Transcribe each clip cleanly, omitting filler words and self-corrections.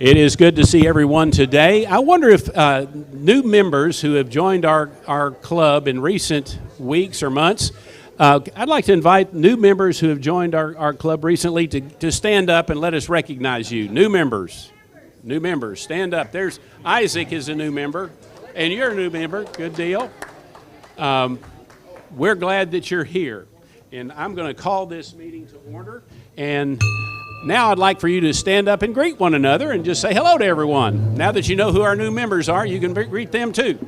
It is good to see everyone today. I wonder if new members who have joined our club in recent weeks or months, I'd like to invite new members who have joined our club recently to stand up and let us recognize you. New members, stand up. There's Isaac is a new member, and you're a new member. Good deal. We're glad that you're here, and I'm going to call this meeting to order. And now I'd like for you to stand up and greet one another and just say hello to everyone. Now that you know who our new members are, you can greet them too.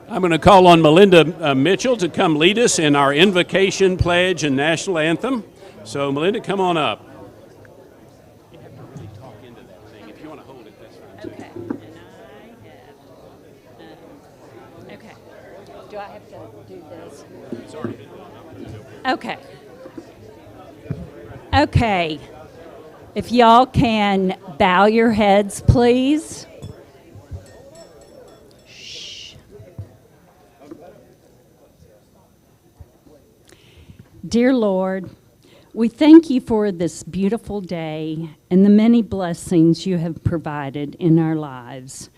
I'm going to call on Melinda Mitchell to come lead us in our invocation, pledge, and national anthem. So, Melinda, come on up. You have to really talk into that thing. If you want to hold it, that's fine too. Okay, and I have, okay. Do I have to do this? It's already been done. Okay. Okay. If y'all can bow your heads, please. Dear Lord, we thank you for this beautiful day and the many blessings you have provided in our lives.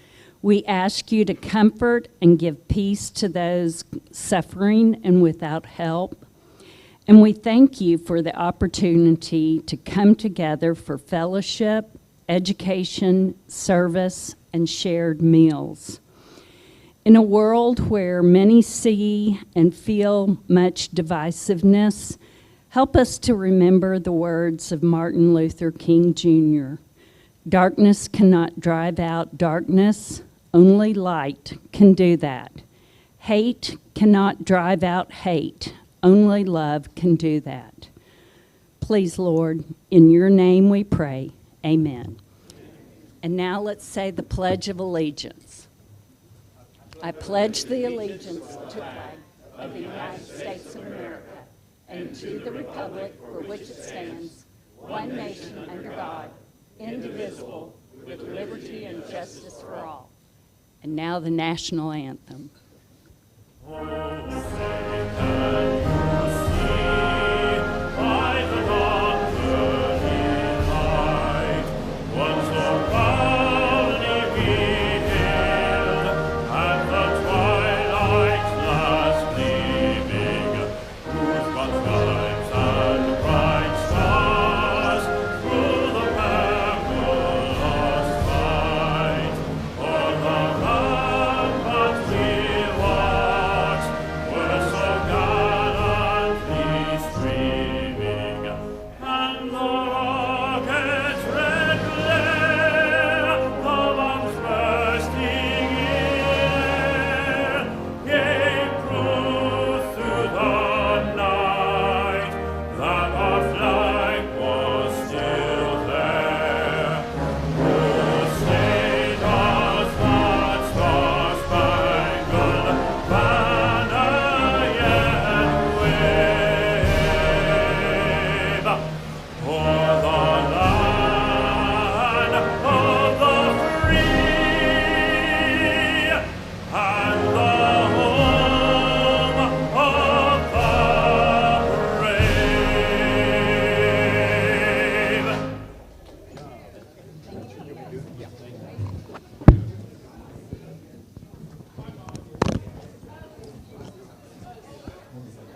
We ask you to comfort and give peace to those suffering and without help. And we thank you for the opportunity to come together for fellowship, education, service, and shared meals. In a world where many see and feel much divisiveness, help us to remember the words of Martin Luther King Jr. Darkness cannot drive out darkness, only light can do that. Hate cannot drive out hate, only love can do that. Please, Lord, in your name we pray, amen. And now let's say the Pledge of Allegiance. I pledge the allegiance to the flag of the United States of America and to the republic for which it stands, one nation under God, indivisible, with liberty and justice for all. And now the national anthem.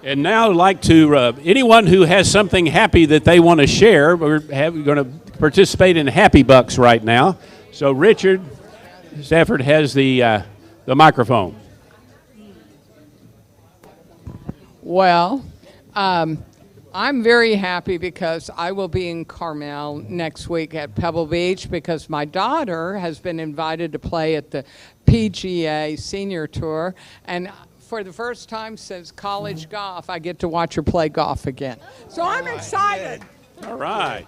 And now I'd like to, anyone who has something happy that they want to share, we're going to participate in Happy Bucks right now. So Richard Stafford has the microphone. Well, I'm very happy because I will be in Carmel next week at Pebble Beach because my daughter has been invited to play at the PGA Senior Tour, and for the first time since college golf, I get to watch her play golf again. So I'm excited. All right.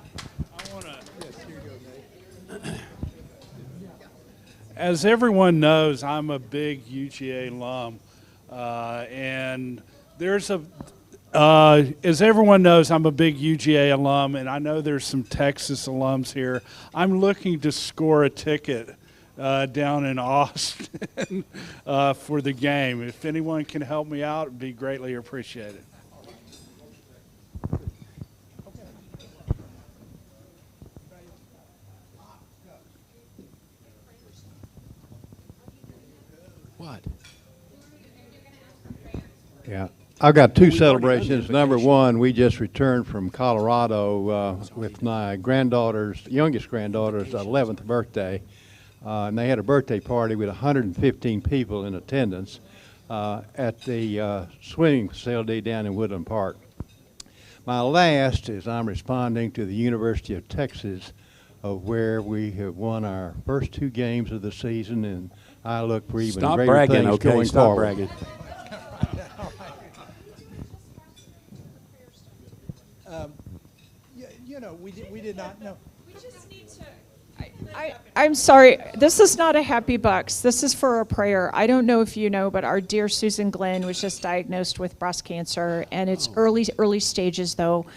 As everyone knows, I'm a big UGA alum, and there's as everyone knows, I'm a big UGA alum, and I know there's some Texas alums here. I'm looking to score a ticket down in Austin for the game. If anyone can help me out, it'd be greatly appreciated. What? Yeah, I've got two celebrations. Number one, we just returned from Colorado with my youngest granddaughter's 11th birthday. And they had a birthday party with 115 people in attendance at the swimming facility down in Woodland Park. My last is I'm responding to the University of Texas, where we have won our first two games of the season, and I look for even Stop greater bragging, things okay? going Stop forward. bragging. You know, we did not know. We just need to. I'm sorry, this is not a Happy Bucks. This is for a prayer. I don't know if you know, but our dear Susan Glenn was just diagnosed with breast cancer, and it's early stages though.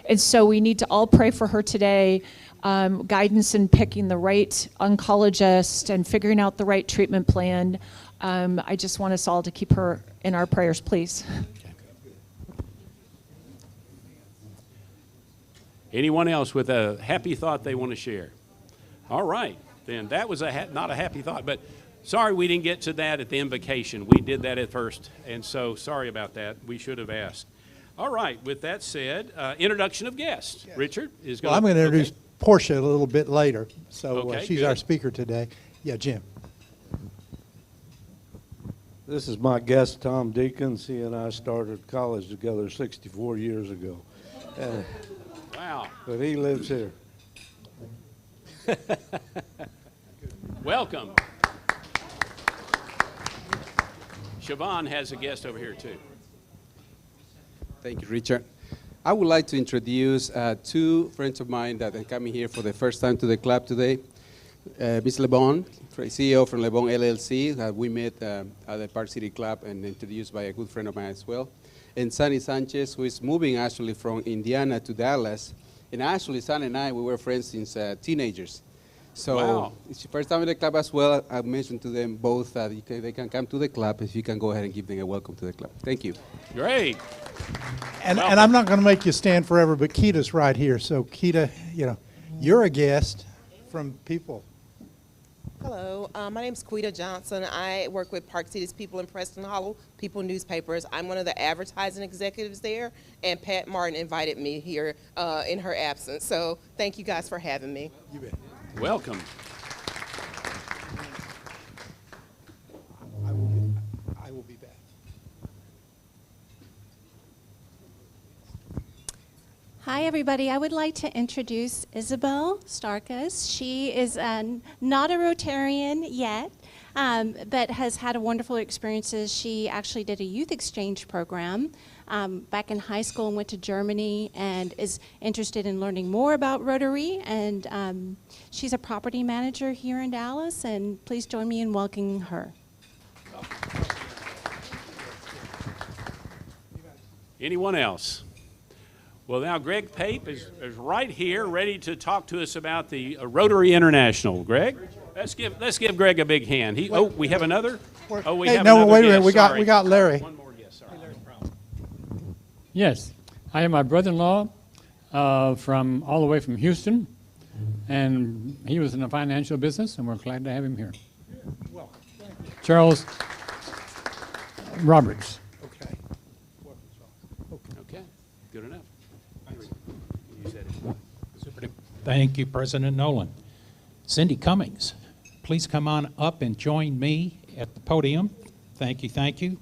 And so we need to all pray for her today, guidance in picking the right oncologist and figuring out the right treatment plan. I just want us all to keep her in our prayers, please. Anyone else with a happy thought they want to share? All right, then that was not a happy thought, but sorry we didn't get to that at the invocation. We did that at first, and so sorry about that. We should have asked. All right, with that said, introduction of guests. Yes. Richard is going to... Well, I'm going to introduce Porsche a little bit later, so Okay, she's good. our speaker today. Yeah, Jim. This is my guest, Tom Deacons. He and I started college together 64 years ago. Wow. But he lives here. Welcome. Siobhan has a guest over here, too. Thank you, Richard. I would like to introduce two friends of mine that are coming here for the first time to the club today. Ms. LeBon, CEO from LeBon LLC, that we met at the Park City Club and introduced by a good friend of mine as well. And Sunny Sanchez, who is moving actually from Indiana to Dallas. And actually, Sunny and I, we were friends since teenagers. So Wow. it's the first time in the club as well. I mentioned to them both that they can come to the club if you can go ahead and give them a welcome to the club. Thank you. Great. And I'm not going to make you stand forever, but Keita's right here. So Keita, you know, you're a guest from People. Hello, my name is Quita Johnson. I work with Park City's People in Preston Hollow, People newspapers. I'm one of the advertising executives there, and Pat Martin invited me here in her absence. So thank you guys for having me. You bet. Welcome. I will be back. Hi, everybody. I would like to introduce Isabel Starkas. She is not a Rotarian yet, but has had wonderful experiences. She actually did a youth exchange program back in high school and went to Germany and is interested in learning more about Rotary. And she's a property manager here in Dallas. And please join me in welcoming her. Anyone else? Well, now Greg Pape is right here, ready to talk to us about the Rotary International. Greg, let's give Greg a big hand. We have another. Oh, we Hey, have no, another wait a minute. guest. We got Larry. One more guest. Sorry. Yes, I am my brother-in-law from all the way from Houston, and he was in the financial business, and we're glad to have him here. Welcome. Charles Roberts. Okay. Okay. Good enough. Thank you, President Nolan. Cindy Cummings, please come on up and join me at the podium. Thank you, thank you.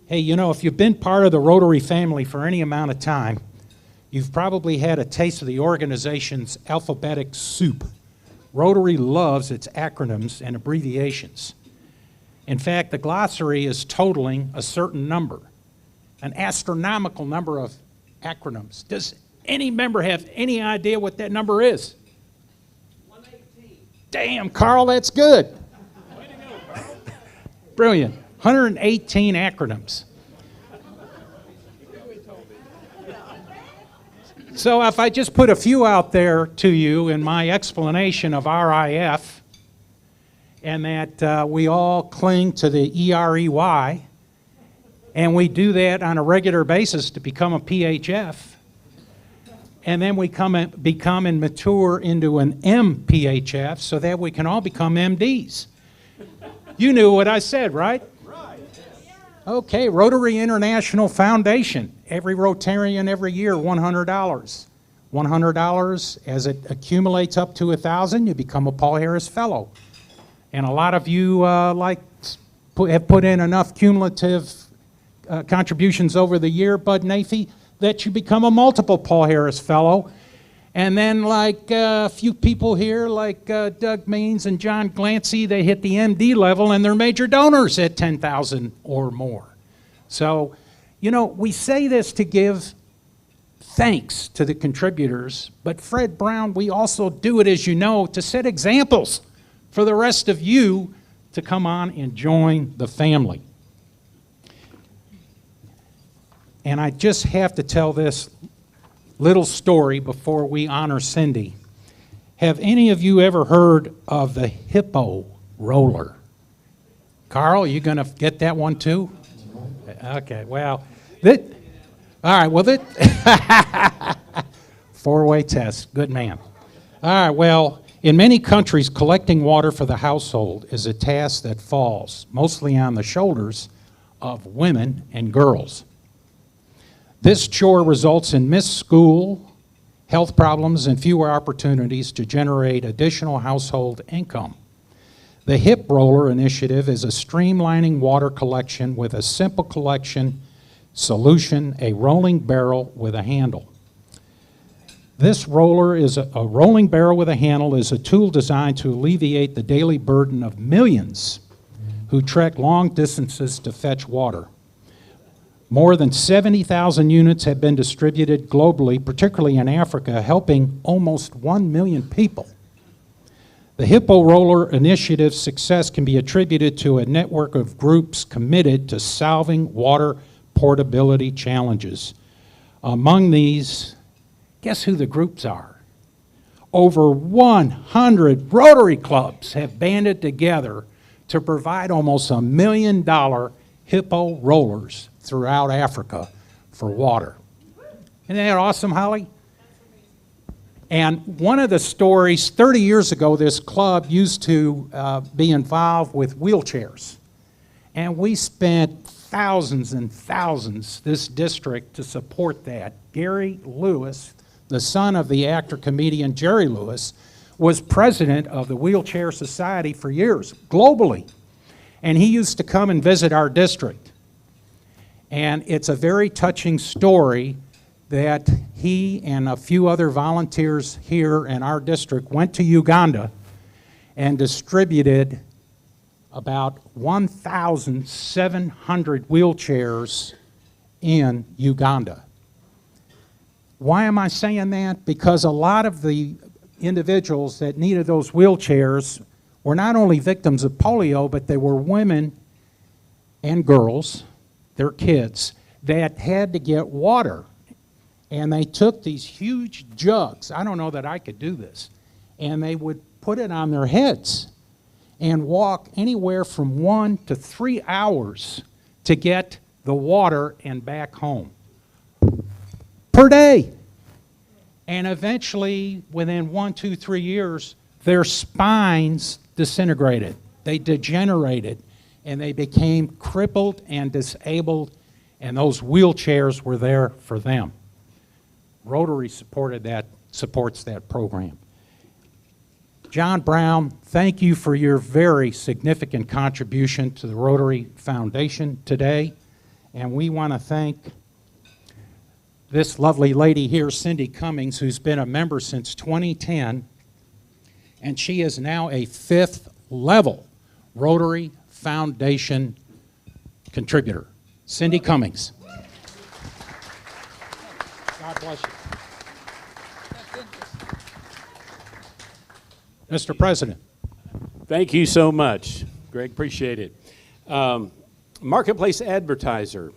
Hey, you know, if you've been part of the Rotary family for any amount of time, you've probably had a taste of the organization's alphabetic soup. Rotary loves its acronyms and abbreviations. In fact, the glossary is totaling a certain number, an astronomical number of acronyms. Does any member have any idea what that number is? 118. Damn, Carl, that's good. Way to go, Carl. Brilliant. 118 acronyms. So if I just put a few out there to you in my explanation of RIF, and that we all cling to the EREY, and we do that on a regular basis to become a PHF, and then we become and mature into an MPHF so that we can all become MDs. You knew what I said, right? Right. Okay, Rotary International Foundation. Every Rotarian every year, $100. $100, as it accumulates up to 1,000, you become a Paul Harris Fellow. And a lot of you have put in enough cumulative contributions over the year, Bud Nafee, that you become a multiple Paul Harris Fellow. And then like a few people here, like Doug Means and John Glancy, they hit the MD level and they're major donors at 10,000 or more. So, you know, we say this to give thanks to the contributors, but Fred Brown, we also do it, as you know, to set examples for the rest of you to come on and join the family. And I just have to tell this little story before we honor Cindy. Have any of you ever heard of the hippo roller? Carl, are you going to get that one too? Okay, well, all right, well, four-way test, good man. All right, well, in many countries, collecting water for the household is a task that falls mostly on the shoulders of women and girls. This chore results in missed school, health problems, and fewer opportunities to generate additional household income. The Hip Roller Initiative is a streamlining water collection with a simple collection solution, a rolling barrel with a handle. This roller is a rolling barrel with a handle is a tool designed to alleviate the daily burden of millions who trek long distances to fetch water. More than 70,000 units have been distributed globally, particularly in Africa, helping almost 1 million people. The Hippo Roller Initiative's success can be attributed to a network of groups committed to solving water portability challenges. Among these, guess who the groups are? Over 100 Rotary clubs have banded together to provide almost $1 million Hippo rollers throughout Africa for water. Isn't that awesome, Holly? And one of the stories, 30 years ago, this club used to be involved with wheelchairs. And we spent thousands and thousands, this district, to support that. Gary Lewis, the son of the actor-comedian Jerry Lewis, was president of the Wheelchair Society for years, globally. And he used to come and visit our district. And it's a very touching story that he and a few other volunteers here in our district went to Uganda and distributed about 1,700 wheelchairs in Uganda. Why am I saying that? Because a lot of the individuals that needed those wheelchairs were not only victims of polio, but they were women and girls, their kids, that had to get water. And they took these huge jugs, I don't know that I could do this, and they would put it on their heads and walk anywhere from 1 to 3 hours to get the water and back home per day. And eventually, within 1, 2, 3 years, their spines disintegrated. They degenerated, and they became crippled and disabled, and those wheelchairs were there for them. Rotary supports that program. John Brown, thank you for your very significant contribution to the Rotary Foundation today. And we want to thank this lovely lady here, Cindy Cummings, who's been a member since 2010. And she is now a 5th level Rotary Foundation contributor. Cindy Cummings. God bless you. Mr. President. Thank you so much, Greg. Appreciate it. Marketplace Advertiser.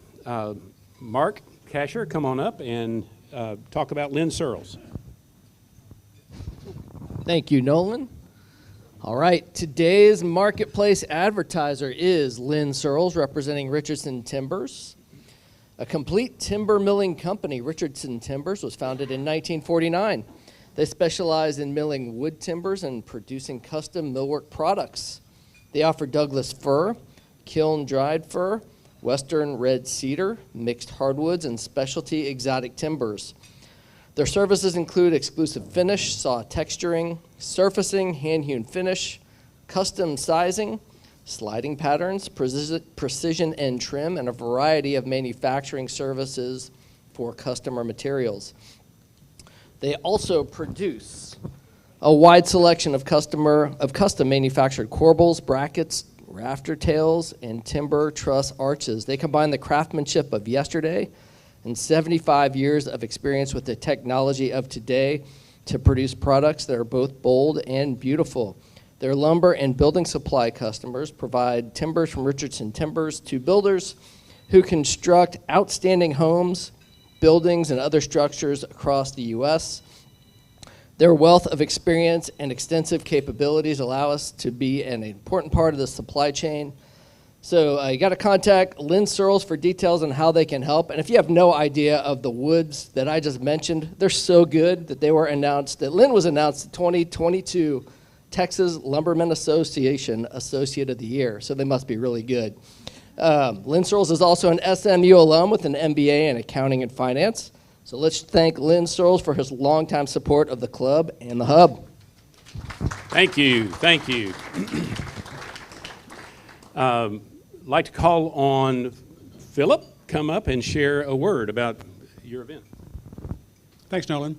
Mark KASHAR, come on up and talk about LYNN SURLS. Thank you, Nolan. All right, today's Marketplace Advertiser is LYNN SURLS, representing Richardson Timbers. A complete timber milling company, Richardson Timbers, was founded in 1949. They specialize in milling wood timbers and producing custom millwork products. They offer Douglas fir, kiln-dried fir, western red cedar, mixed hardwoods, and specialty exotic timbers. Their services include exclusive finish, saw texturing, surfacing, hand-hewn finish, custom sizing, sliding patterns, precision end trim, and a variety of manufacturing services for customer materials. They also produce a wide selection of custom manufactured corbels, brackets, rafter tails, and timber truss arches. They combine the craftsmanship of yesterday and 75 years of experience with the technology of today to produce products that are both bold and beautiful. Their lumber and building supply customers provide timbers from Richardson Timbers to builders who construct outstanding homes, buildings, and other structures across the U.S. Their wealth of experience and extensive capabilities allow us to be an important part of the supply chain. So you got to contact LYNN SURLS for details on how they can help. And if you have no idea of the woods that I just mentioned, they're so good that they were announced, that LYNN was announced the 2022 Texas Lumbermen Association Associate of the Year. So they must be really good. LYNN SURLS is also an SMU alum with an MBA in accounting and finance. So let's thank LYNN SURLS for his longtime support of the club and the hub. Thank you. Thank you. I'd like to call on Philip, come up and share a word about your event. Thanks, Nolan.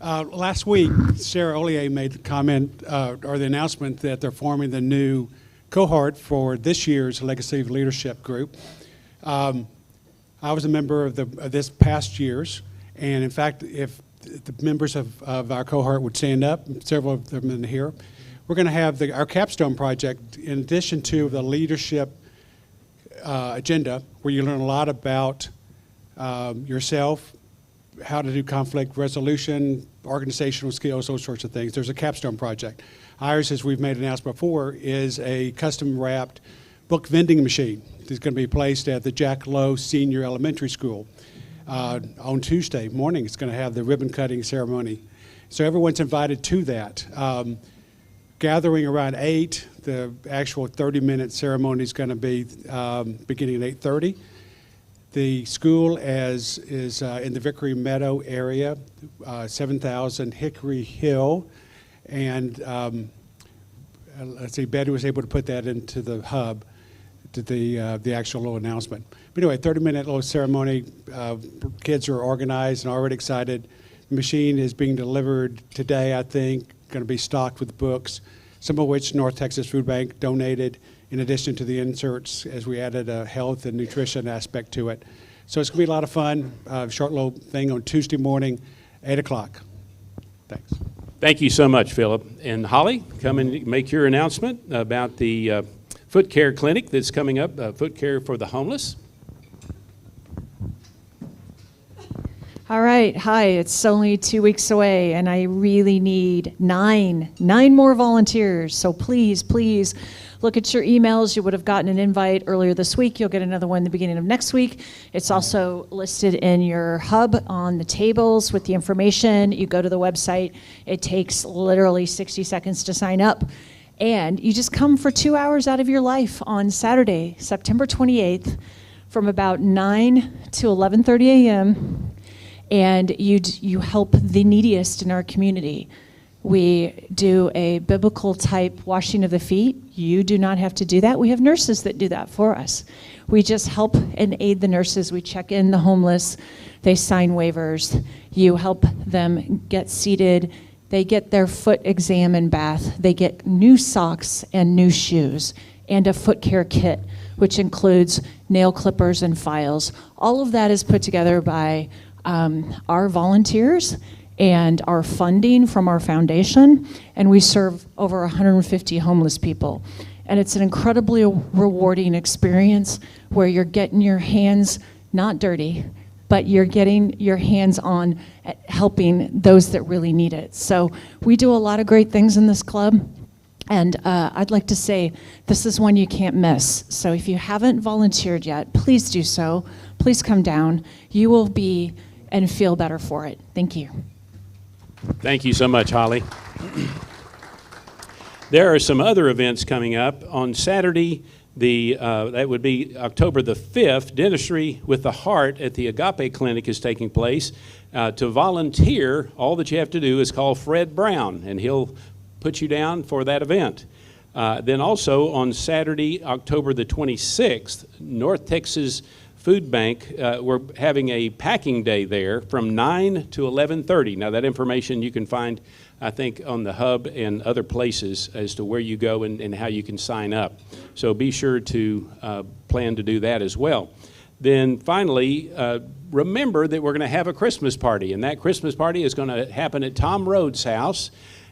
Last week, Sarah Ollier made the comment or the announcement that they're forming the new cohort for this year's Legacy of Leadership group. I was a member of this past year's, and in fact, if the members of our cohort would stand up, several of them in here, we're going to have our capstone project, in addition to the leadership agenda, where you learn a lot about yourself, how to do conflict resolution, organizational skills, those sorts of things. There's a capstone project. Ours, as we've made an announcement before, is a custom-wrapped book vending machine that's going to be placed at the Jack Lowe Senior Elementary School. On Tuesday morning, it's going to have the ribbon-cutting ceremony. So everyone's invited to that. Gathering around 8, the actual 30-minute ceremony is going to be beginning at 8:30. The school is in the Vickery Meadow area, 7,000 Hickory Hill, and let's see, Betty was able to put that into the hub, to the actual little announcement. But anyway, 30-minute little ceremony. Kids are organized and already excited. The machine is being delivered today, I think, going to be stocked with books, some of which North Texas Food Bank donated, in addition to the inserts, as we added a health and nutrition aspect to it. So it's going to be a lot of fun. Short little thing on Tuesday morning, 8 o'clock. Thanks. Thank you so much, Philip. And Holly, come and make your announcement about the foot care clinic that's coming up, foot care for the homeless. All right, hi, it's only 2 weeks away, and I really need nine more volunteers. So please, please look at your emails. You would have gotten an invite earlier this week. You'll get another one the beginning of next week. It's also listed in your hub on the tables with the information. You go to the website. It takes literally 60 seconds to sign up. And you just come for 2 hours out of your life on Saturday, September 28th, from about 9 to 11:30 a.m., and you help the neediest in our community. We do a biblical type washing of the feet. You do not have to do that. We have nurses that do that for us. We just help and aid the nurses. We check in the homeless. They sign waivers. You help them get seated. They get their foot exam and bath. They get new socks and new shoes and a foot care kit, which includes nail clippers and files. All of that is put together by our volunteers and our funding from our foundation, and we serve over 150 homeless people. And it's an incredibly rewarding experience where you're getting your hands not dirty, but you're getting your hands on helping those that really need it. So we do a lot of great things in this club, and I'd like to say this is one you can't miss. So if you haven't volunteered yet, please do so. Please come down. You will be and feel better for it. Thank you. Thank you so much, Holly. There are some other events coming up. On Saturday, that would be October the 5th, Dentistry with the Heart at the AGAPE Clinic is taking place. To volunteer, all that you have to do is call Fred Brown, and he'll put you down for that event. Then also on Saturday, October the 26th, North Texas Food Bank, we're having a packing day there from 9 to 11:30. Now that information you can find, I think, on the hub and other places as to where you go and how you can sign up. So be sure to plan to do that as well. Then finally, remember that we're going to have a Christmas party, and that Christmas party is going to happen at Tom Rhodes' house.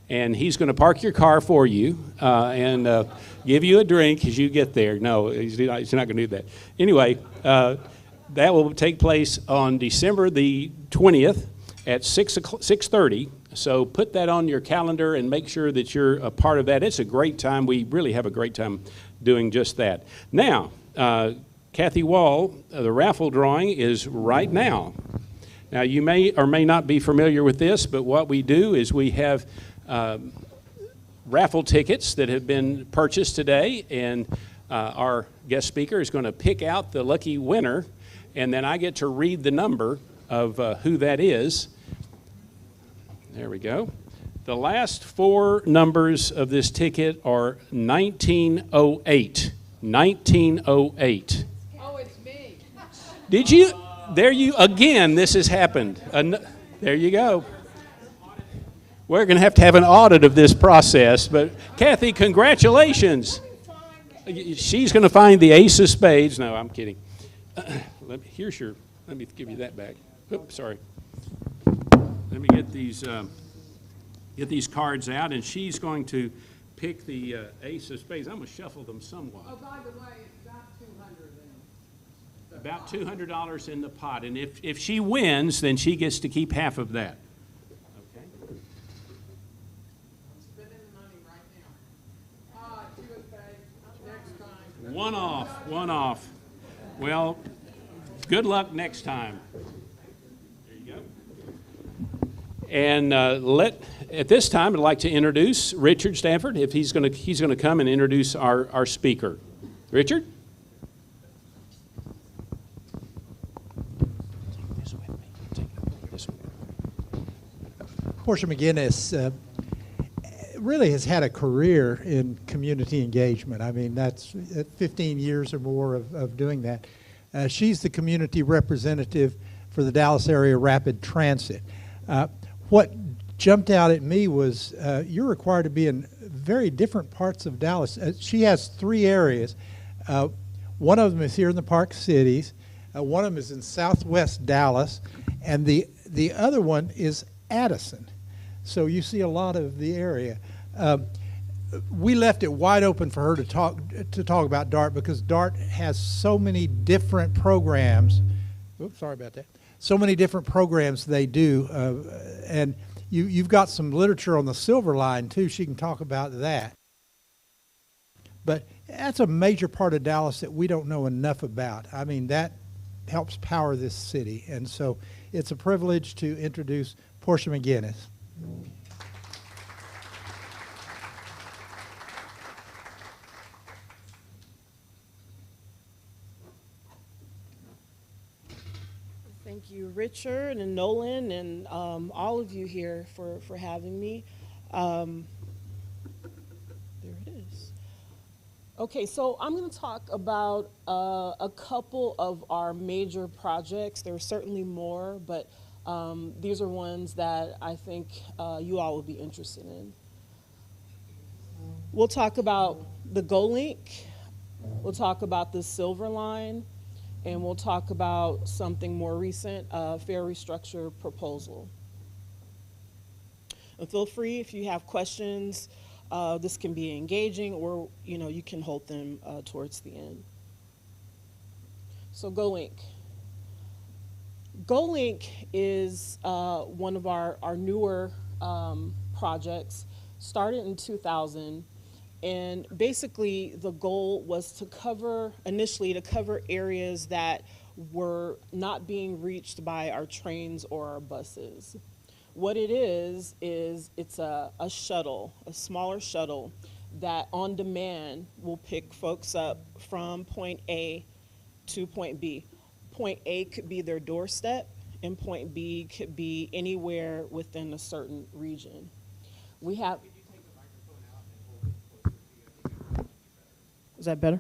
And he's going to park your car for you and give you a drink as you get there. No, he's not going to do that. Anyway, that will take place on December the 20th at 6:30. So put that on your calendar and make sure that you're a part of that. It's a great time. We really have a great time doing just that. Now, Kathy Wall, the raffle drawing is right now. Now, you may or may not be familiar with this, but what we do is we have raffle tickets that have been purchased today, and our guest speaker is going to pick out the lucky winner, and then I get to read the number of who that is. There we go. The last 4 numbers of this ticket are 1908. 1908. Oh, it's me. Did you? There you, again, this has happened. There you go. We're going to have an audit of this process, but Kathy, congratulations. She's going to find the ace of spades. No, I'm kidding. Let me give you that back. Oops, sorry. Let me get these cards out, and she's going to pick the ace of spades. I'm going to shuffle them somewhat. Oh, by the way, it's not 200 then. About $200 in the pot. And if she wins, then she gets to keep half of that. Okay. I'm spending the money right now. Two of spades, next time. One off, one off. Well, good luck next time. There you go. And at this time, I'd like to introduce Richard Stafford. If he's going to come and introduce our speaker. Richard. Porsche McGinnis really has had a career in community engagement. I mean, that's 15 years or more of doing that. She's the community representative for the Dallas area rapid transit. What jumped out at me was you're required to be in very different parts of Dallas. She has 3 areas. One of them is here in the Park Cities. One of them is in southwest Dallas. And the other one is Addison. So you see a lot of the area. We left it wide open for her to talk about DART because DART has so many different programs. Oops, sorry about that. So many different programs they do, and you've got some literature on the Silver Line too. She can talk about that. But that's a major part of Dallas that we don't know enough about. I mean, that helps power this city, and so it's a privilege to introduce Porsche McGinnis. Thank you, Richard and Nolan, and all of you here for having me. There it is. Okay, so I'm going to talk about a couple of our major projects. There are certainly more, but these are ones that I think you all would be interested in. We'll talk about the GoLink. We'll talk about the Silver Line. And we'll talk about something more recent, fare restructure proposal. And feel free if you have questions. This can be engaging, or you can hold them towards the end. So GoLink. GoLink is one of our newer projects, started in 2000. And basically, the goal was to cover areas that were not being reached by our trains or our buses. What it is it's a shuttle, a smaller shuttle, that on demand will pick folks up from point A to point B. Point A could be their doorstep, and point B could be anywhere within a certain region. We have... Is that better?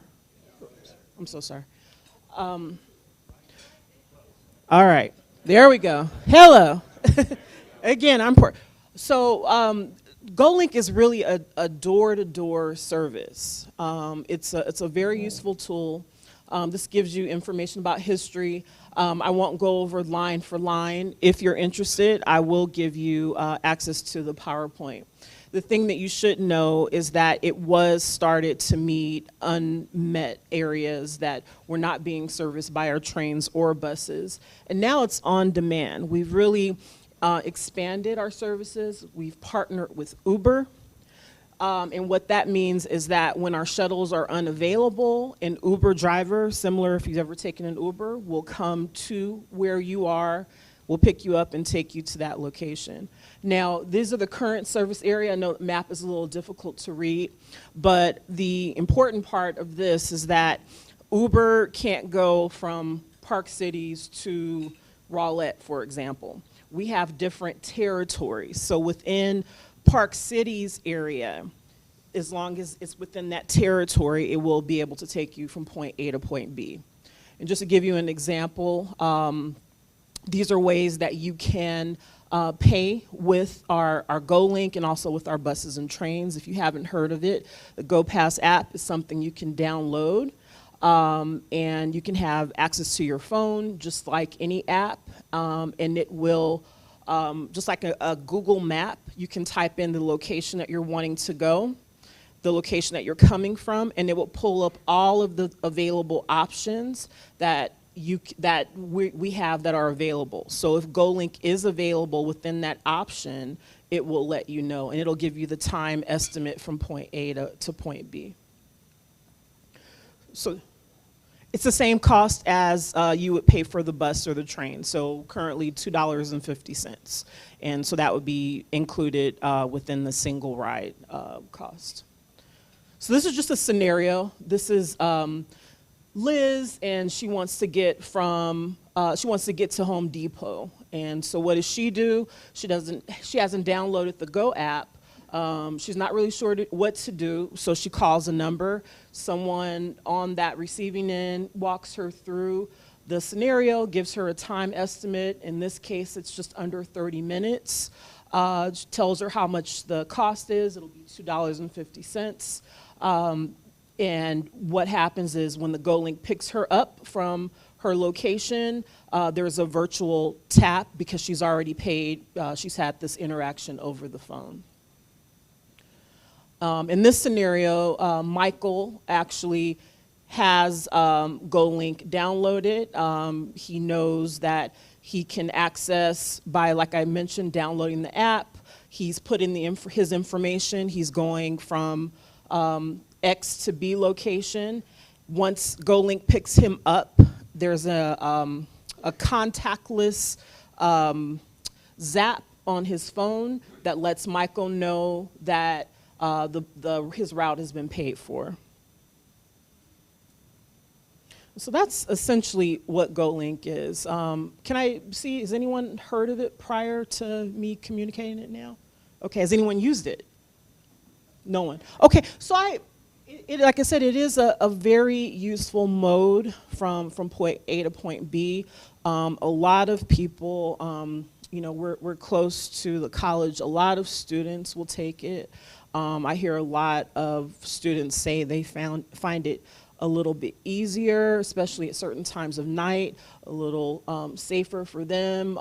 I'm so sorry. All right, there we go. Hello. Again, I'm poor. So GoLink is really a door-to-door service. It's a very useful tool. This gives you information about history. I won't go over line for line. If you're interested, I will give you access to the PowerPoint. The thing that you should know is that it was started to meet unmet areas that were not being serviced by our trains or buses. And now it's on demand. We've really expanded our services. We've partnered with Uber. And what that means is that when our shuttles are unavailable, an Uber driver, similar if you've ever taken an Uber, will come to where you are, will pick you up and take you to that location. Now, these are the current service area. I know the map is a little difficult to read, but the important part of this is that Uber can't go from Park Cities to Rowlett, for example. We have different territories. So within Park Cities area, as long as it's within that territory, it will be able to take you from point A to point B. And just to give you an example, these are ways that you can pay with our GoLink and also with our buses and trains. If you haven't heard of it, the GoPass app is something you can download, and you can have access to your phone just like any app, and it will, just like a Google map, you can type in the location that you're wanting to go. the location that you're coming from, and it will pull up all of the available options that we have that are available. So if GoLink is available within that option, it will let you know, and it'll give you the time estimate from point A to point B. So it's the same cost as you would pay for the bus or the train. So currently $2.50. And so that would be included within the single ride cost. So this is just a scenario. This is Liz, and she wants to get to Home Depot. And so what does she do? She hasn't downloaded the Go app. She's not really sure what to do, so she calls a number. Someone on that receiving end walks her through the scenario, gives her a time estimate. In this case, it's just under 30 minutes. Tells her how much the cost is. It'll be $2.50. And what happens is when the GoLink picks her up from her location, there's a virtual tap because she's already paid. She's had this interaction over the phone. In this scenario, Michael actually has GoLink downloaded. He knows that he can access by, like I mentioned, downloading the app. He's put in his information. He's going from X to B location. Once GoLink picks him up, there's a contactless zap on his phone that lets Michael know that his route has been paid for. So that's essentially what GoLink is. Can I see, has anyone heard of it prior to me communicating it now? Okay, has anyone used it? No one. Okay, so like I said, it is a very useful mode from point A to point B. A lot of people, you know, we're close to the college. A lot of students will take it. I hear a lot of students say they find it a little bit easier, especially at certain times of night, a little safer for them.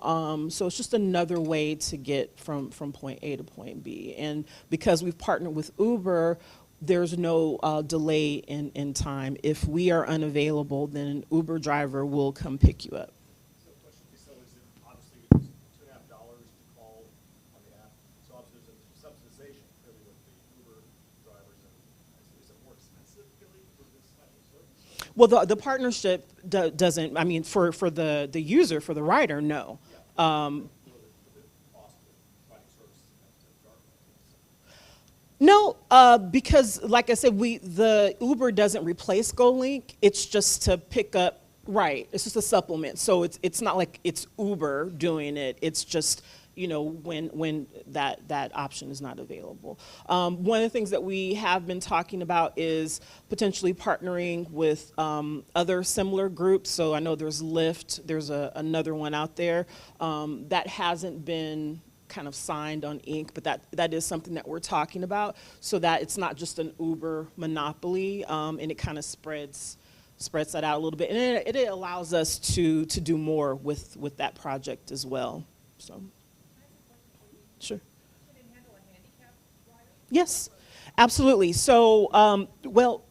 So it's just another way to get from point A to point B. And because we've partnered with Uber, there's no delay in time. If we are unavailable, then an Uber driver will come pick you up. Well, the partnership doesn't, I mean, for the user, for the rider, no. No, because like I said, the Uber doesn't replace GoLink. It's just to pick up, right, it's just a supplement. So it's not like it's Uber doing it. It's just, you know, when that option is not available. One of the things that we have been talking about is potentially partnering with other similar groups. So I know there's Lyft, there's another one out there that hasn't been kind of signed on ink, but that is something that we're talking about, so that it's not just an Uber monopoly, and it kind of spreads that out a little bit, and it allows us to do more with that project as well. So. Sure. Yes, absolutely. So, well,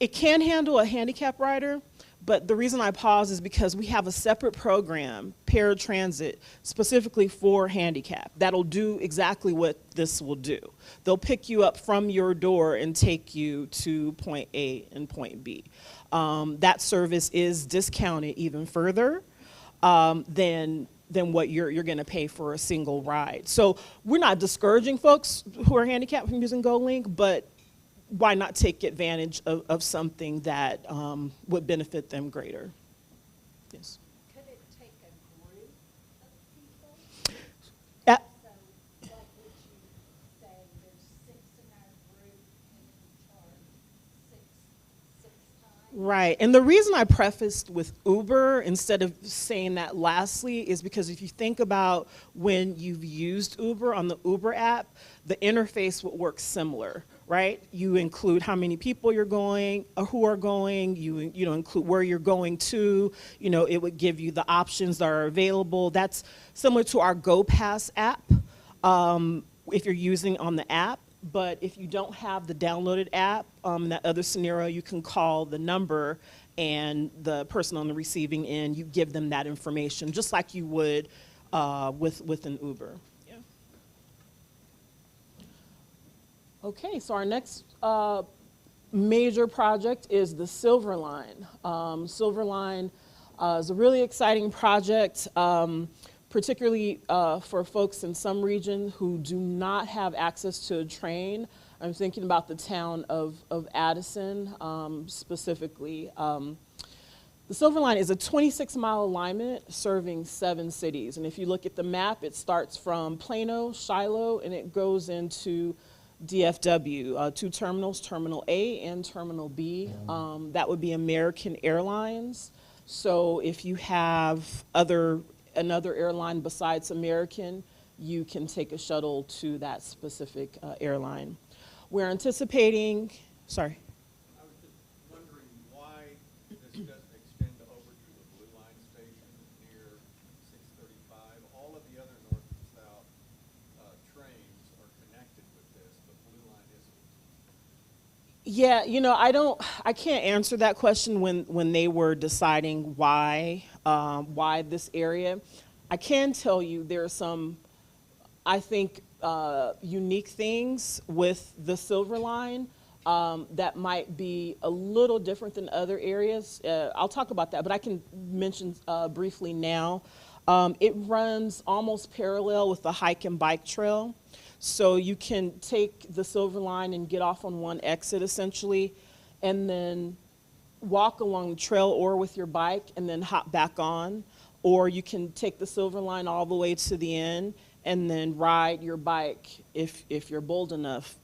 it can handle a handicap rider, but the reason I pause is because we have a separate program, paratransit, specifically for handicap. That'll do exactly what this will do. They'll pick you up from your door and take you to point A and point B. That service is discounted even further than what you're going to pay for a single ride. So we're not discouraging folks who are handicapped from using GoLink, but why not take advantage of something that would benefit them greater? Yes. Could it take a group of people? So, like would you say there's 6 in our group and you charge six times? Right, and the reason I prefaced with Uber instead of saying that lastly is because if you think about when you've used Uber on the Uber app, the interface would work similar, right? You include how many people you're going, or who are going, you know, include where you're going to, you know, it would give you the options that are available. That's similar to our GoPass app, if you're using on the app. But if you don't have the downloaded app, in that other scenario, you can call the number and the person on the receiving end, you give them that information, just like you would with an Uber. Yeah. Okay, so our next major project is the Silver Line. Silver Line is a really exciting project, particularly for folks in some regions who do not have access to a train. I'm thinking about the town of Addison specifically. The Silver Line is a 26-mile alignment serving 7 cities. And if you look at the map, it starts from Plano, Shiloh, and it goes into DFW, 2 terminals, Terminal A and Terminal B. That would be American Airlines. So if you have another airline besides American, you can take a shuttle to that specific airline. We're anticipating, sorry. I was just wondering why this doesn't extend over to the Blue Line station near 635. All of the other north and south trains are connected with this, but Blue Line isn't. Yeah, you know, I can't answer that question when they were deciding why this area. I can tell you there are some, I think, unique things with the Silver Line that might be a little different than other areas. I'll talk about that, but I can mention briefly now. It runs almost parallel with the hike and bike trail. So you can take the Silver Line and get off on one exit essentially, and then walk along the trail or with your bike and then hop back on. Or you can take the Silver Line all the way to the end and then ride your bike, if you're bold enough,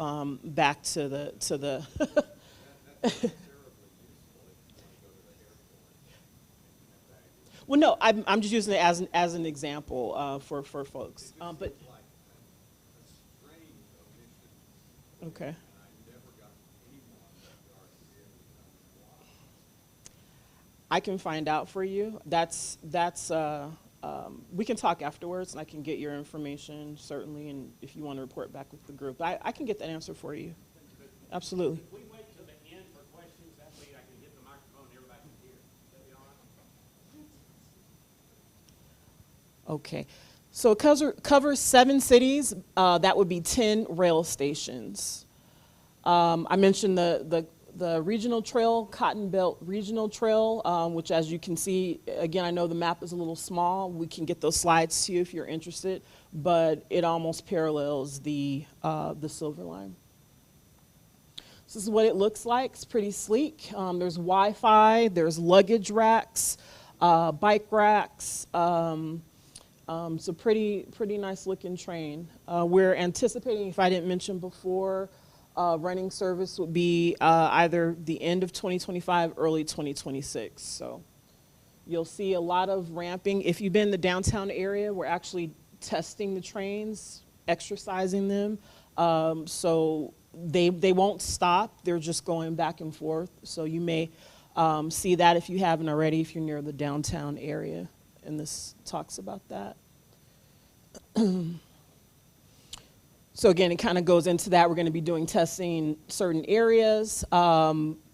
back to the Well, no, I'm just using it as an example for folks. But okay. I can find out for you. We can talk afterwards, and I can get your information, certainly, and if you want to report back with the group. I can get that answer for you. Absolutely. If we wait till the end for questions, that way I can get the microphone and everybody can hear. That'd be all right? Okay. So it covers 7 cities. That would be 10 rail stations. I mentioned the regional trail, Cotton Belt Regional Trail, which, as you can see, again, I know the map is a little small. We can get those slides to you if you're interested, but it almost parallels the Silver Line. So this is what it looks like. It's pretty sleek. There's Wi-Fi, there's luggage racks, bike racks. It's a pretty nice looking train. We're anticipating, if I didn't mention before, running service would be either the end of 2025, early 2026. So you'll see a lot of ramping. If you've been in the downtown area, we're actually testing the trains, exercising them. So they won't stop. They're just going back and forth. So you may see that if you haven't already, if you're near the downtown area. And this talks about that. So again, it kind of goes into that. We're going to be doing testing certain areas,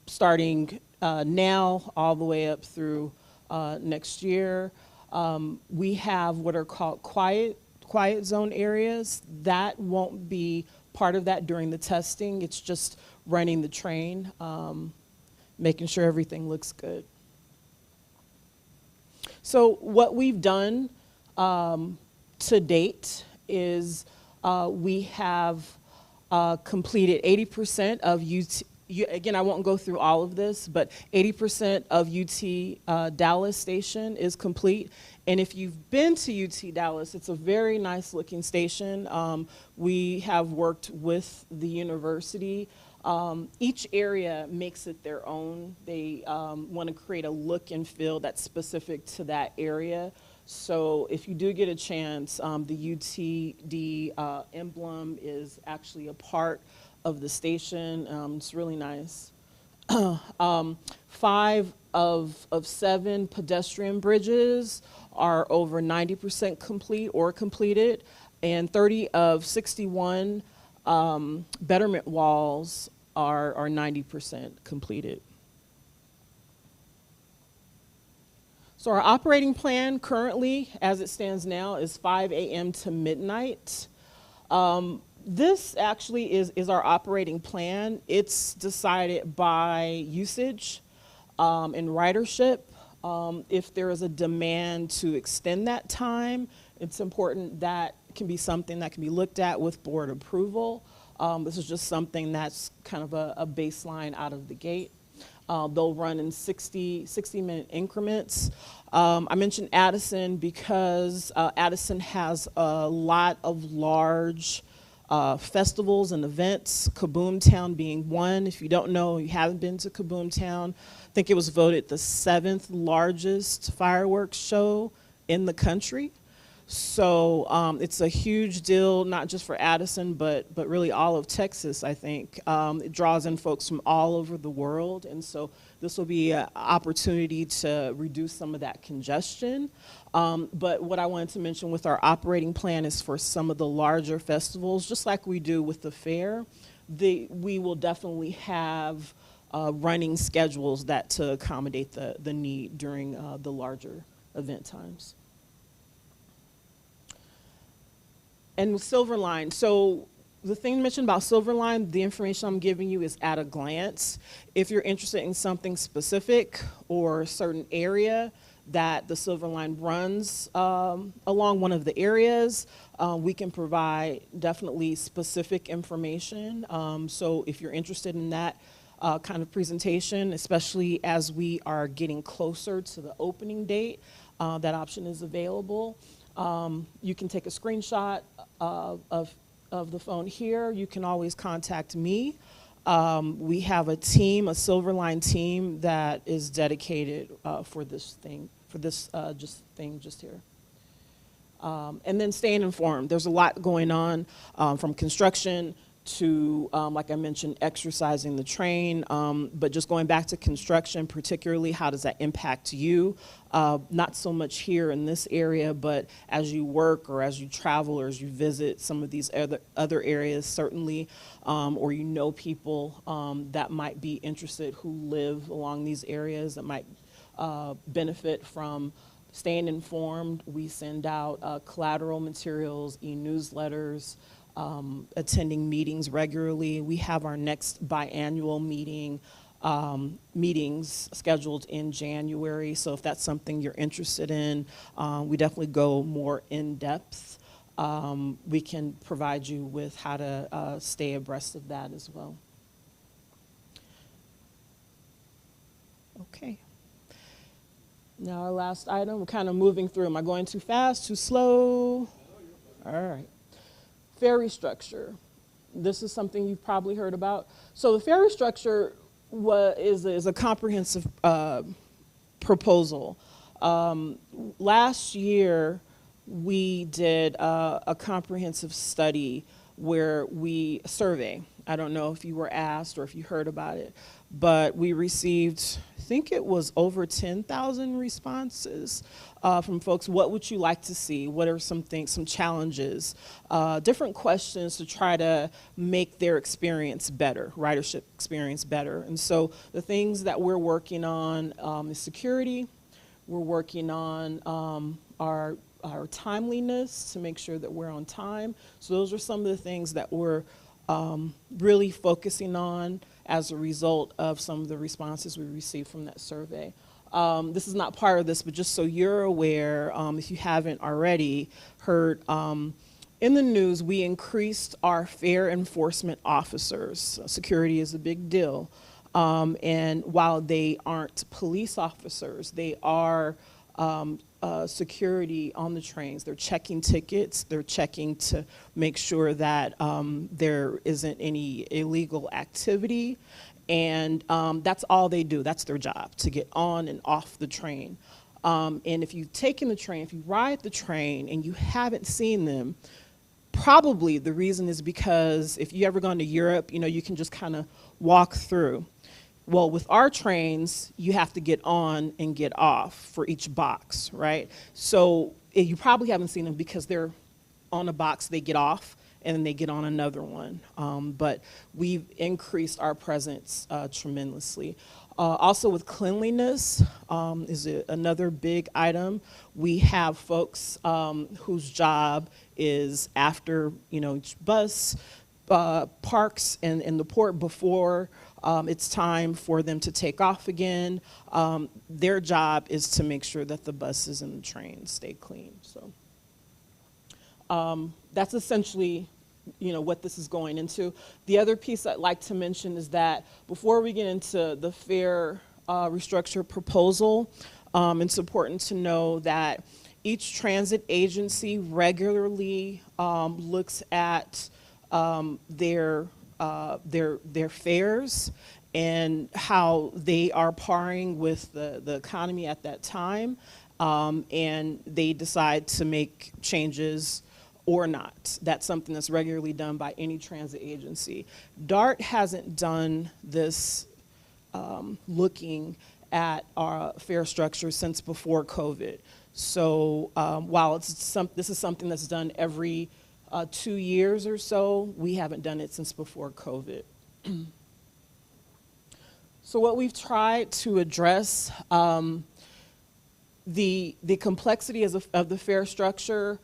starting now all the way up through next year. We have what are called quiet zone areas. That won't be part of that during the testing. It's just running the train, making sure everything looks good. So what we've done to date is we have completed 80% of UT, again, I won't go through all of this, but 80% of UT Dallas station is complete. And if you've been to UT Dallas, it's a very nice looking station. We have worked with the university. Each area makes it their own. They want to create a look and feel that's specific to that area. So if you do get a chance, the UTD emblem is actually a part of the station. It's really nice. 5 of 7 pedestrian bridges are over 90% complete or completed, and 30 of 61 Betterment walls are 90% completed. So our operating plan currently, as it stands now, is 5 a.m. to midnight. This actually is our operating plan. It's decided by usage and ridership. If there is a demand to extend that time, it's important that it can be something that can be looked at with board approval. This is just something that's kind of a baseline out of the gate. They'll run in 60-minute increments. I mentioned Addison because Addison has a lot of large festivals and events, Kaboom Town being one. If you don't know, you haven't been to Kaboom Town, I think it was voted the 7th largest fireworks show in the country. So it's a huge deal, not just for Addison, but really all of Texas, I think. It draws in folks from all over the world, and so this will be an opportunity to reduce some of that congestion. But what I wanted to mention with our operating plan is for some of the larger festivals, just like we do with the fair, we will definitely have running schedules that to accommodate the need during the larger event times. And with Silverline, so the thing mentioned about Silverline, the information I'm giving you is at a glance. If you're interested in something specific or a certain area that the Silverline runs along one of the areas, we can provide definitely specific information. So if you're interested in that kind of presentation, especially as we are getting closer to the opening date, that option is available. You can take a screenshot of the phone here. You can always contact me. We have a team, a Silverline team that is dedicated for this thing, just here. And then staying informed. There's a lot going on from construction to, like I mentioned, exercising the train, but just going back to construction, particularly how does that impact you? Not so much here in this area, but as you work or as you travel or as you visit some of these other areas, certainly, or you know people that might be interested who live along these areas that might benefit from staying informed. We send out collateral materials, e-newsletters, attending meetings regularly. We have our next biannual meetings scheduled in January. So if that's something you're interested in, we definitely go more in depth. We can provide you with how to stay abreast of that as well. Okay. Now our last item, we're kind of moving through. Am I going too fast, too slow? All right. Ferry structure. This is something you've probably heard about. So the ferry structure is a comprehensive proposal. Last year, we did a comprehensive study where we survey. I don't know if you were asked or if you heard about it, but we received, I think it was over 10,000 responses from folks. What would you like to see? What are some things, some challenges? Different questions to try to make their experience better, ridership experience better. And so the things that we're working on is security. We're working on our timeliness to make sure that we're on time. So those are some of the things that we're really focusing on as a result of some of the responses we received from that survey. This is not part of this, but just so you're aware, if you haven't already heard, in the news, we increased our fare enforcement officers. Security is a big deal. And while they aren't police officers, they are security on the trains. They're checking tickets. They're checking to make sure that there isn't any illegal activity. And that's all they do. That's their job, to get on and off the train. And if you've taken the train, if you ride the train and you haven't seen them, probably the reason is because if you ever gone to Europe, you know, you can just kind of walk through. Well, with our trains, you have to get on and get off for each box, right? So you probably haven't seen them because they're on a box, they get off, and then they get on another one. But we've increased our presence tremendously. Also with cleanliness is another big item. We have folks whose job is after each bus parks in the port before it's time for them to take off again. Their job is to make sure that the buses and the trains stay clean. So that's essentially what this is going into. The other piece I'd like to mention is that before we get into the fare restructure proposal, it's important to know that each transit agency regularly looks at their fares and how they are parring with the economy at that time, and they decide to make changes or not. That's something that's regularly done by any transit agency. DART hasn't done this looking at our fare structure since before COVID. So while this is something that's done every 2 years or so, we haven't done it since before COVID. So what we've tried to address, the complexity of the fare structure.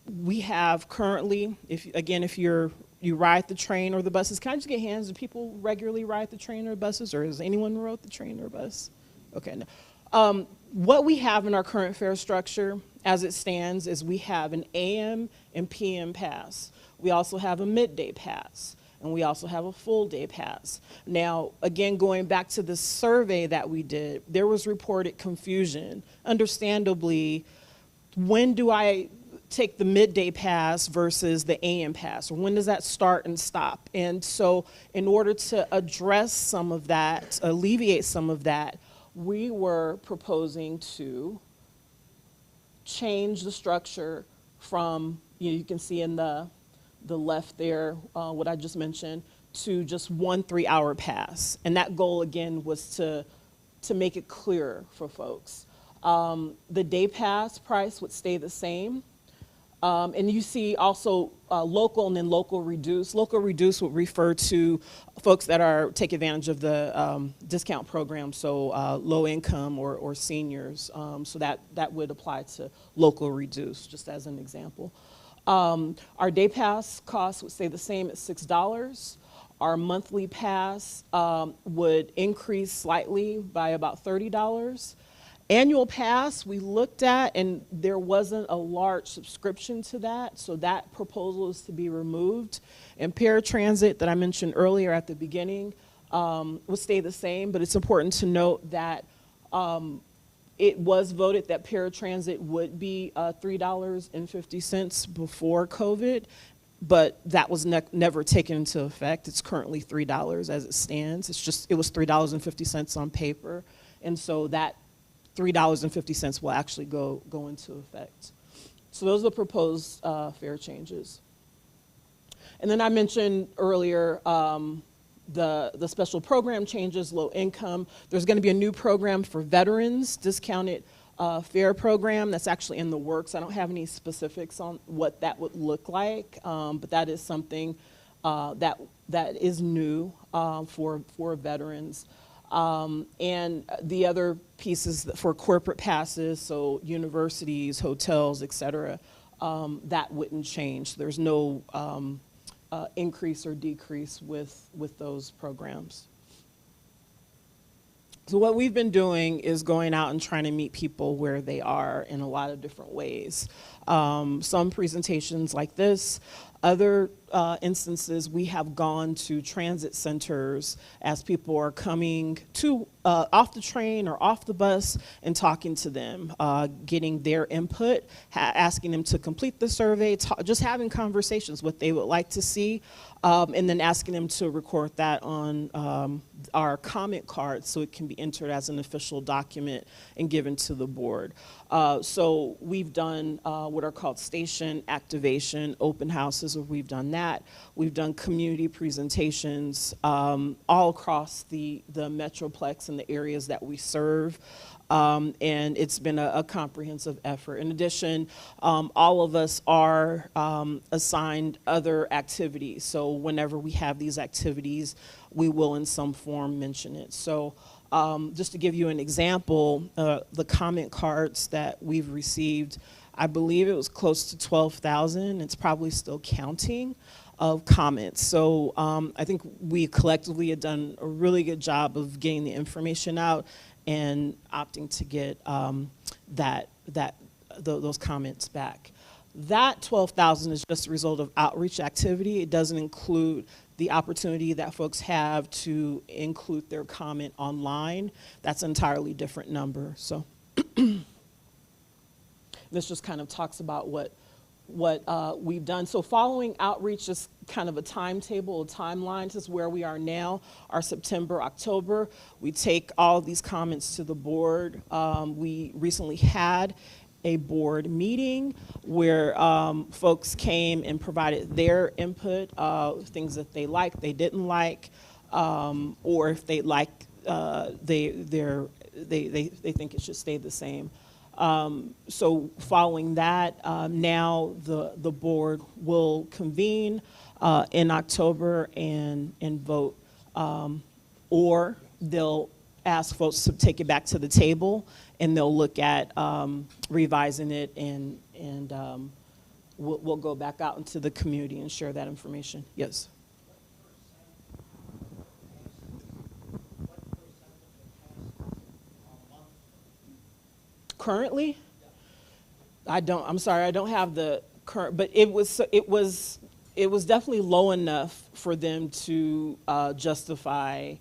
We have currently, if you ride the train or the buses, can I just get hands? Do people regularly ride the train or buses, or has anyone rode the train or bus? Okay. No. What we have in our current fare structure as it stands is we have an AM and PM pass. We also have a midday pass, and we also have a full day pass. Now, again, going back to the survey that we did, there was reported confusion. Understandably, when do I take the midday pass versus the AM pass, or when does that start and stop? And so in order to address some of that, alleviate some of that, we were proposing to change the structure from, you can see in the left there, what I just mentioned, to just 1 3-hour pass. And that goal, again, was to make it clearer for folks. The day pass price would stay the same. And you see also local and then local reduce. Local reduce would refer to folks that take advantage of the discount program, so low income or seniors. So that would apply to local reduce, just as an example. Our day pass cost would stay the same at $6. Our monthly pass would increase slightly by about $30. Annual pass we looked at, and there wasn't a large subscription to that, so that proposal is to be removed. And paratransit that I mentioned earlier at the beginning will stay the same, but it's important to note that it was voted that paratransit would be $3.50 before COVID, but that was never taken into effect. It's currently $3 as it stands. It was $3.50 on paper, and so that $3.50 will actually go into effect. So those are the proposed fare changes. And then I mentioned earlier the special program changes, low income. There's going to be a new program for veterans, discounted fare program that's actually in the works. I don't have any specifics on what that would look like, but that is something that is new for veterans. And the other pieces for corporate passes, so universities, hotels, et cetera, that wouldn't change. There's no increase or decrease with those programs. So what we've been doing is going out and trying to meet people where they are in a lot of different ways. Some presentations like this. Other instances, we have gone to transit centers as people are coming off the train or off the bus and talking to them, getting their input, asking them to complete the survey, just having conversations, what they would like to see, and then asking them to record that on our comment card so it can be entered as an official document and given to the board. So we've done what are called station activation open houses where we've done that. We've done community presentations all across the Metroplex and the areas that we serve. And it's been a comprehensive effort. In addition, all of us are assigned other activities. So whenever we have these activities, we will in some form mention it. So just to give you an example, the comment cards that we've received, I believe it was close to 12,000. It's probably still counting of comments. So I think we collectively have done a really good job of getting the information out and opting to get those comments back. That 12,000 is just a result of outreach activity. It doesn't include the opportunity that folks have to include their comment online. That's an entirely different number. So this just kind of talks about what we've done. So following outreach is kind of a timetable, a timeline. This is where we are now, our September, October. We take all of these comments to the board. We recently had a board meeting where folks came and provided their input, things that they liked, they didn't like, or if they like, they think it should stay the same. So following that, now the board will convene in October and vote, or they'll ask folks to take it back to the table, and they'll look at revising it, and we'll go back out into the community and share that information. Yes. Currently, I'm sorry, I don't have the current, but it was definitely low enough for them to justify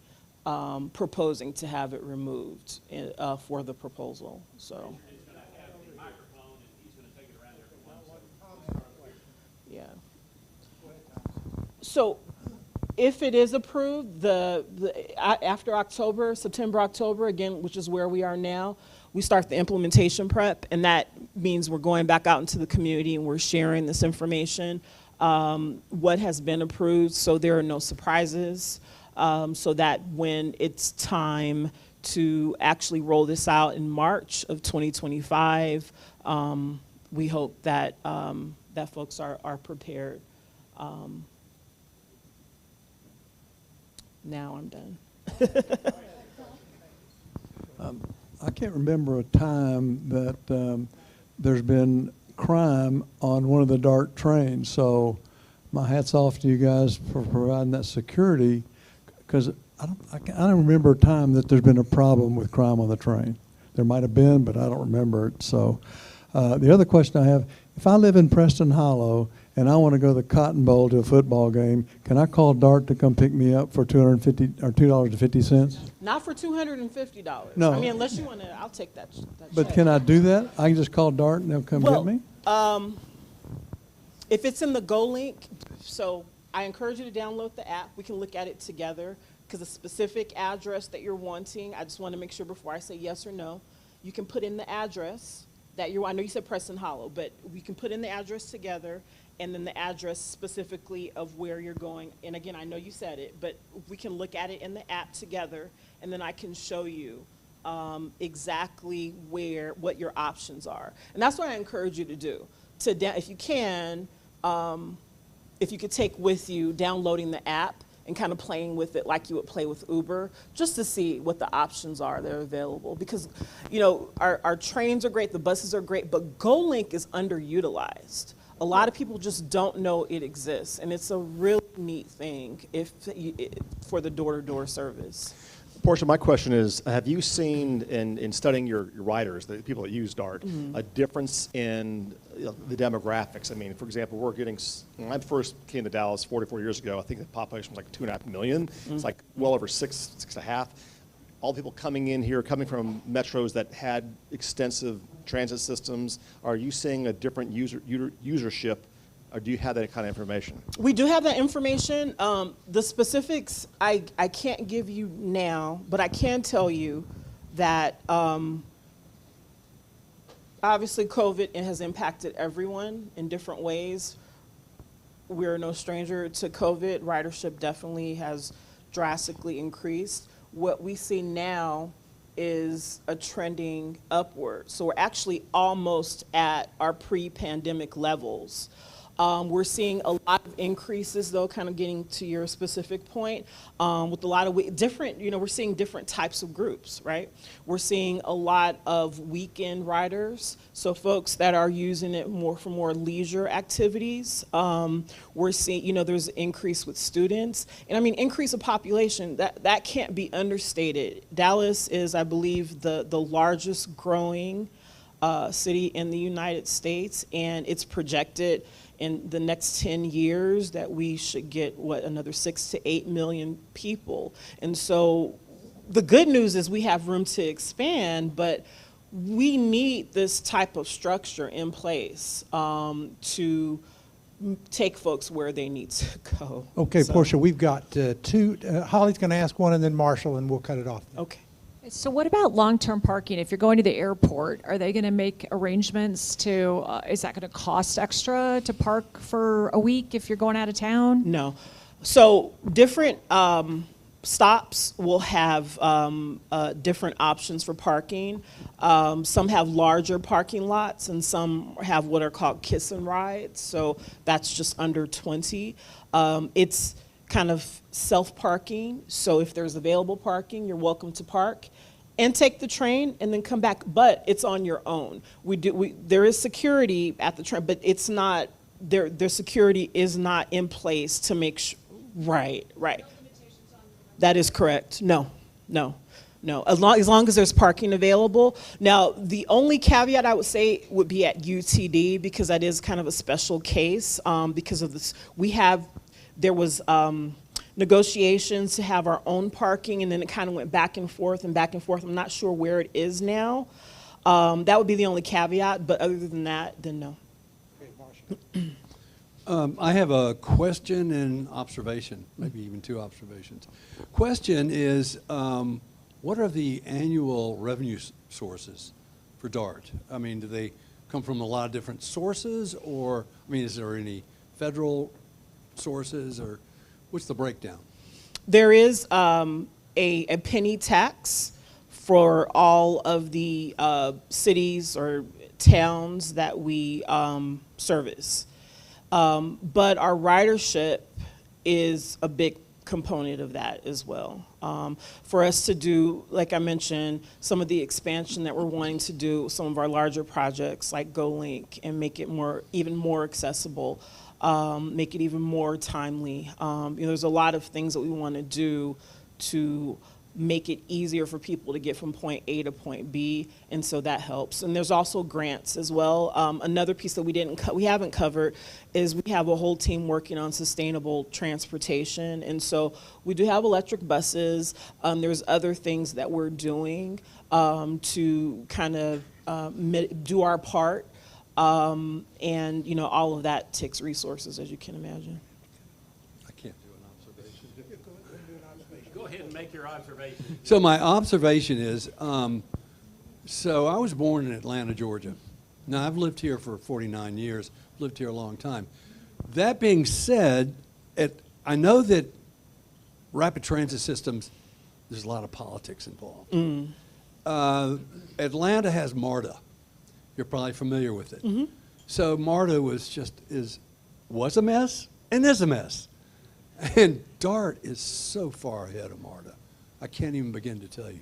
proposing to have it removed for the proposal. So. Yeah. So if it is approved, after October, September, October, again, which is where we are now, we start the implementation prep, and that means we're going back out into the community and we're sharing this information, what has been approved, so there are no surprises, so that when it's time to actually roll this out in March of 2025, we hope that, that folks are prepared. Now I'm done. I can't remember a time that there's been crime on one of the DART trains. So my hat's off to you guys for providing that security, because I don't remember a time that there's been a problem with crime on the train. There might have been, but I don't remember it. So the other question I have, if I live in Preston Hollow and I want to go to the Cotton Bowl to a football game, can I call DART to come pick me up for $250 or $2.50? Not for $250. No. I mean, unless you want to, I'll take that. But check. Can I do that? I can just call DART and they'll come get me? If it's in the Go link, so I encourage you to download the app. We can look at it together, because the specific address that you're wanting, I just want to make sure before I say yes or no, you can put in the address that I know you said Preston Hollow, but we can put in the address together, and then the address specifically of where you're going. And again, I know you said it, but we can look at it in the app together, and then I can show you exactly what your options are. And that's what I encourage you to do. If you can, if you could take with you downloading the app and kind of playing with it like you would play with Uber, just to see what the options are that are available. Because, you know, our trains are great, the buses are great, but GoLink is underutilized. A lot of people just don't know it exists, and it's a really neat thing for the door-to-door service. Portia, my question is, have you seen in studying your riders, the people that use DART, a difference in the demographics? I mean, for example, when I first came to Dallas 44 years ago, I think the population was like 2.5 million. It's like well over 6.5. All the people coming in here, coming from metros that had extensive transit systems, are you seeing a different usership? Or do you have that kind of information? We do have that information. The specifics I can't give you now, but I can tell you that obviously COVID has impacted everyone in different ways. we're no stranger to COVID. Ridership definitely has drastically increased. What we see now is a trending upward. So we're actually almost at our pre-pandemic levels. We're seeing a lot of increases, though, kind of getting to your specific point, with a lot of different, we're seeing different types of groups, right? We're seeing a lot of weekend riders, so folks that are using it more for more leisure activities. We're seeing, there's an increase with students. And I mean, increase of population, that can't be understated. Dallas is, I believe, the largest growing city in the United States, and it's projected in the next 10 years that we should get, another 6 to 8 million people. And so the good news is we have room to expand, but we need this type of structure in place to take folks where they need to go. Okay, So- Portia, we've got two. Holly's going to ask one, and then Marshall, and we'll cut it off. Okay. So what about long-term parking? If you're going to the airport, are they going to make arrangements to, is that going to cost extra to park for a week if you're going out of town? No. So different stops will have different options for parking. Some have larger parking lots, and some have what are called kiss and rides. So that's just under 20. It's kind of self-parking. So if there's available parking, you're welcome to park and take the train and then come back, but it's on your own. There is security at the train, but it's not, their security is not in place to make sure, right. That is correct. No. As long as there's parking available. Now, the only caveat I would say would be at UTD, because that is kind of a special case because of this. There was negotiations to have our own parking, and then it kind of went back and forth. I'm not sure where it is now. That would be the only caveat, but other than that, then no. I have a question and observation, maybe even two observations. Question is, what are the annual revenue sources for DART? I mean, do they come from a lot of different sources, or, I mean, is there any federal sources, or what's the breakdown? There is a penny tax for all of the cities or towns that we service. But our ridership is a big component of that as well. For us to do, like I mentioned, some of the expansion that we're wanting to do, some of our larger projects like GoLink, and make it even more accessible, make it even more timely. There's a lot of things that we want to do to make it easier for people to get from point A to point B, and so that helps. And there's also grants as well. Another piece that we haven't covered is we have a whole team working on sustainable transportation, and so we do have electric buses. There's other things that we're doing to kind of do our part, and all of that takes resources, as you can imagine. Go ahead and make your observation. So my observation is, so I was born in Atlanta, Georgia. Now, I've lived here for 49 years, lived here a long time. That being said, I know that rapid transit systems, there's a lot of politics involved. Atlanta has MARTA. You're probably familiar with it. Mm-hmm. So MARTA was a mess and is a mess. And DART is so far ahead of MARTA. I can't even begin to tell you.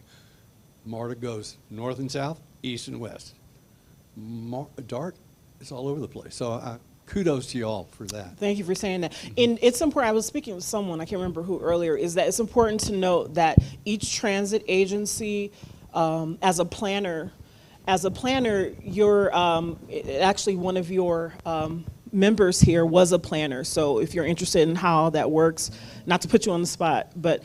MARTA goes north and south, east and west. DART is all over the place. So kudos to you all for that. Thank you for saying that. And it's important, I was speaking with someone, I can't remember who earlier, is that it's important to note that each transit agency, as a planner, you're actually one of your members here was a planner. So if you're interested in how that works, not to put you on the spot, but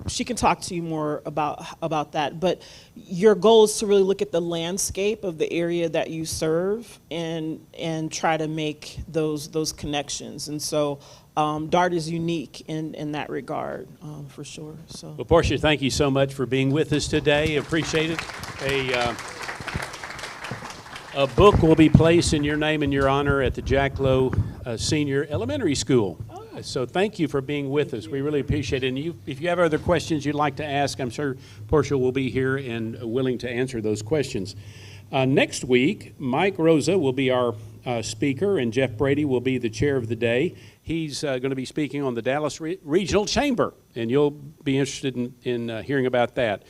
she can talk to you more about that. But your goal is to really look at the landscape of the area that you serve and try to make those connections. And so DART is unique in that regard, for sure. So. Well, Portia, thank you so much for being with us today. Appreciate it. A book will be placed in your name and your honor at the Jack Lowe Senior Elementary School. So thank you for being with us. We really appreciate it. And if you have other questions you'd like to ask, I'm sure Portia will be here and willing to answer those questions. Next week, Mike Rosa will be our speaker, and Jeff Brady will be the chair of the day. He's going to be speaking on the Dallas Regional Chamber, and you'll be interested in hearing about that.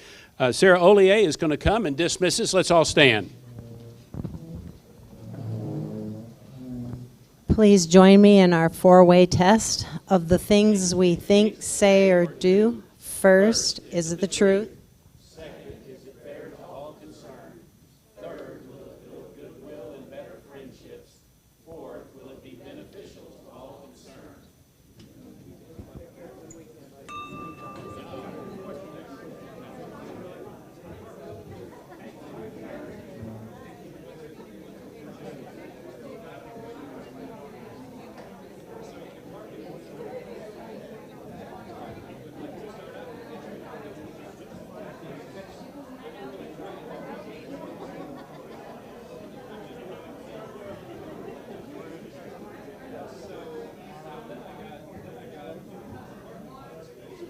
Sarah Ollier is going to come and dismiss us. Let's all stand. Please join me in our four-way test of the things we think, say, or do. First, is it the truth?